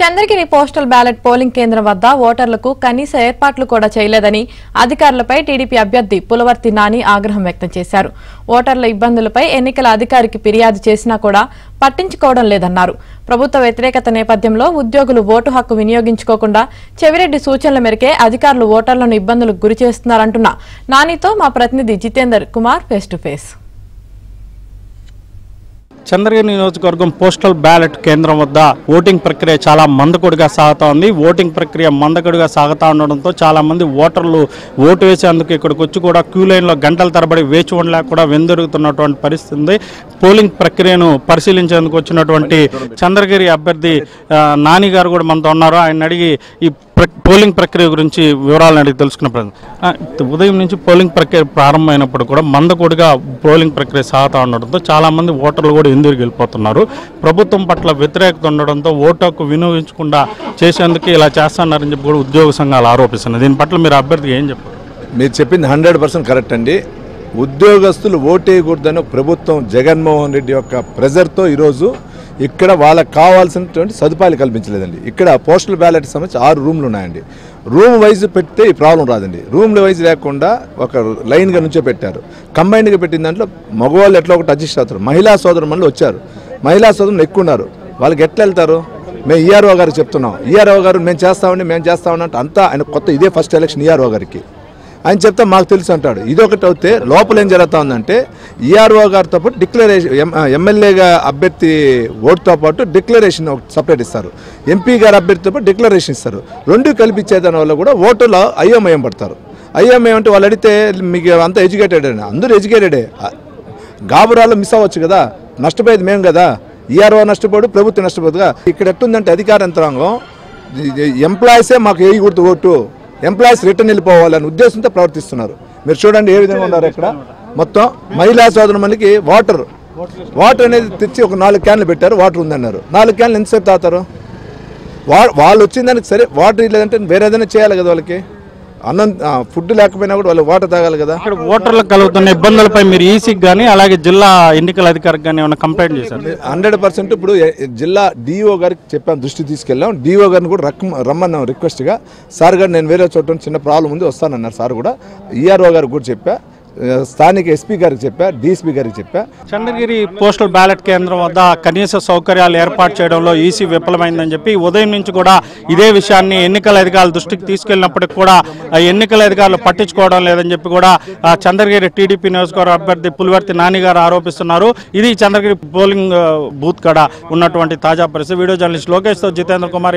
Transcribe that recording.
Chandragiri postal ballot polling కేంద్రం వద్ద ఓటర్లకు కనీస ఏర్పాట్లు కూడా చేయలేదని అధికారులపై టీడీపీ అభ్యర్థి పులవర్తి నాని ఆగ్రహం వ్యక్తం చేశారు. ఓటర్ల ఇబ్బందులపై ఎన్నికల అధికారికి ఫిర్యాదు చేసినా కూడా పట్టించుకోవడం లేదన్నారు. ప్రభుత్వ వ్యతిరేకత నేపథ్యంలో ఉద్యోగులు ఓటు హక్కు వినియోగించుకోకుండా చెవిరెడ్డి సూచనల మేరకే అధికారులు ఓటర్లను ఇబ్బందులకు గురిచేస్తున్నారంటున్న నానితో మా ప్రతినిధి Jitender Kumar face to face. Chandragiri నియోజకవర్గం పోస్టల్ బ్యాలెట్ కేంద్రం వద్ద ఓటింగ్ ప్రక్రియ చాలా మందకొడిగా సాగుతా ఉంది. ఓటింగ్ ప్రక్రియ మందకొడిగా సాగుతూ ఉండడంతో చాలా మంది ఓటర్లు ఓటు వేసేందుకు ఇక్కడికి వచ్చి కూడా క్యూ లైన్లో గంటల తరబడి వేచి ఉండలేక కూడా వెందొరుగుతున్నటువంటి పరిస్థితి ఉంది. పోలింగ్ ప్రక్రియను పరిశీలించేందుకు వచ్చినటువంటి చంద్రగిరి అభ్యర్థి నాని గారు కూడా మనతో ఉన్నారు. ఆయన అడిగి ఈ పోలింగ్ ప్రక్రియ గురించి వివరాలను అడిగి తెలుసుకున్న ప్రయత్నం. ఉదయం నుంచి పోలింగ్ ప్రక్రియ ప్రారంభమైనప్పుడు కూడా మందకొడిగా పోలింగ్ ప్రక్రియ సాగుతూ ఉండడంతో చాలామంది ఓటర్లు కూడా ఎందుకు వెళ్ళిపోతున్నారు. ప్రభుత్వం పట్ల వ్యతిరేకత ఉండడంతో ఓటు హక్కు వినియోగించకుండా చేసేందుకు ఇలా చేస్తున్నారని చెప్పి కూడా ఉద్యోగ సంఘాలు ఆరోపిస్తున్నారు. దీని పట్ల మీరు అభ్యర్థికి ఏం చెప్పారు? మీరు చెప్పింది 100% కరెక్ట్ అండి. ఉద్యోగస్తులు ఓటేయకూడదని ప్రభుత్వం జగన్మోహన్ రెడ్డి యొక్క ప్రెజర్తో ఈరోజు ఇక్కడ వాళ్ళకి కావాల్సినటువంటి సదుపాయాలు కల్పించలేదండి. ఇక్కడ పోస్టల్ బ్యాలెట్ సంబంధించి 6 రూమ్లు ఉన్నాయండి. రూమ్ వైజ్ పెడితే ఈ ప్రాబ్లం రాదండి. రూమ్ వైజ్ లేకుండా ఒక లైన్గా నుంచో పెట్టారు. కంబైన్డ్గా పెట్టిన దాంట్లో మగవాళ్ళు ఎట్లా ఒకటి అడ్జస్ట్ అవుతారు. మహిళా సోదరులు వచ్చారు. మహిళా సోదరులు ఎక్కువ ఉన్నారు. వాళ్ళకి ఎట్లా వెళ్తారు? మేము ఈఆర్ఓ గారికి చెప్తున్నాం. ఈఆర్ఓ గారు మేము చేస్తామని అంటే అంతా ఆయన కొత్త ఇదే ఫస్ట్ ఎలక్షన్ ఈఆర్ఓ గారికి ఆయన చెప్తే మాకు తెలుసు అంటాడు. ఇదొకటి అవుతే లోపల ఏం జరుగుతూ ఉందంటే ఈఆర్ఓ గారితో పాటు డిక్లరేషన్ ఎమ్మెల్యేగా అభ్యర్థి ఓటుతో పాటు డిక్లరేషన్ సపరేట్ ఇస్తారు. ఎంపీ గారు అభ్యర్థితో పాటు డిక్లరేషన్ ఇస్తారు. రెండు కల్పించేదాని వల్ల కూడా ఓటులో అయోమయం పడతారు. అయోమయం అంటే వాళ్ళు అడిగితే మీకు అంతా ఎడ్యుకేటెడ్ అని అందరూ ఎడ్యుకేటెడే. గాబురాల్లో మిస్ అవ్వచ్చు కదా, నష్టపోయేది మేము కదా. ఈఆర్ఓ నష్టపోడు, ప్రభుత్వం నష్టపోదుగా. ఇక్కడ ఎట్టుందంటే అధికార యంత్రాంగం ఎంప్లాయీసే మాకు వేయకూడదు ఓటు, ఎంప్లాయీస్ రిటర్న్ వెళ్ళిపోవాలని ఉద్దేశంతో ప్రవర్తిస్తున్నారు. మీరు చూడండి ఏ విధంగా ఉన్నారు. ఇక్కడ మొత్తం మహిళా సోదరులకి వాటర్ అనేది తెచ్చి ఒక 4 క్యాన్లు పెట్టారు. వాటర్ ఉందన్నారు. 4 క్యాన్లు ఎంతసేపు తాగుతారు? వాళ్ళు వచ్చిన దానికి సరే వాటర్ లేదంటే వేరే ఏదైనా చేయాలి కదా. వాళ్ళకి అన్నం ఫుడ్ లేకపోయినా కూడా వాళ్ళు వాటర్ తాగాలి కదా. ఇక్కడ ఓటర్లకు కలుగుతున్న ఇబ్బందులపై మీరు ఈసీకి కానీ అలాగే జిల్లా ఎన్నికల అధికారికి కానీ ఏమైనా కంప్లైంట్ చేశారు? 100% ఇప్పుడు జిల్లా డిఓ గారికి చెప్పాను, దృష్టి తీసుకెళ్ళాం. డిఓ గారిని కూడా రమ్మన్నాం రిక్వెస్ట్గా. సార్ గారు నేను వేరే చోట చిన్న ప్రాబ్లం ఉంది వస్తానన్నారు. సార్ కూడా ఈఆర్ఓ గారికి కూడా చెప్పా, స్థానిక ఎస్పీ గారికి చెప్పా, డిఎస్పీ గారికి చెప్పా. చంద్రగిరి పోస్టల్ బ్యాలెట్ కేంద్రం వద్ద కనీస సౌకర్యాలు ఏర్పాటు చేయడంలో ఈసీ విఫలమైందని చెప్పి ఉదయం నుంచి కూడా ఇదే విషయాన్ని ఎన్నికల అధికారుల దృష్టికి తీసుకెళ్లినప్పటికీ కూడా ఎన్నికల అధికారులు పట్టించుకోవడం లేదని చెప్పి కూడా చంద్రగిరి టీడీపీ నియోజకవర్గ అభ్యర్థి పులివర్తి నాని గారు ఆరోపిస్తున్నారు. ఇది చంద్రగిరి పోలింగ్ బూత్ కాడ ఉన్నటువంటి తాజా పరిస్థితి. వీడియో జర్నలిస్ట్ లోకేష్తో జితేంద్ర కుమార్.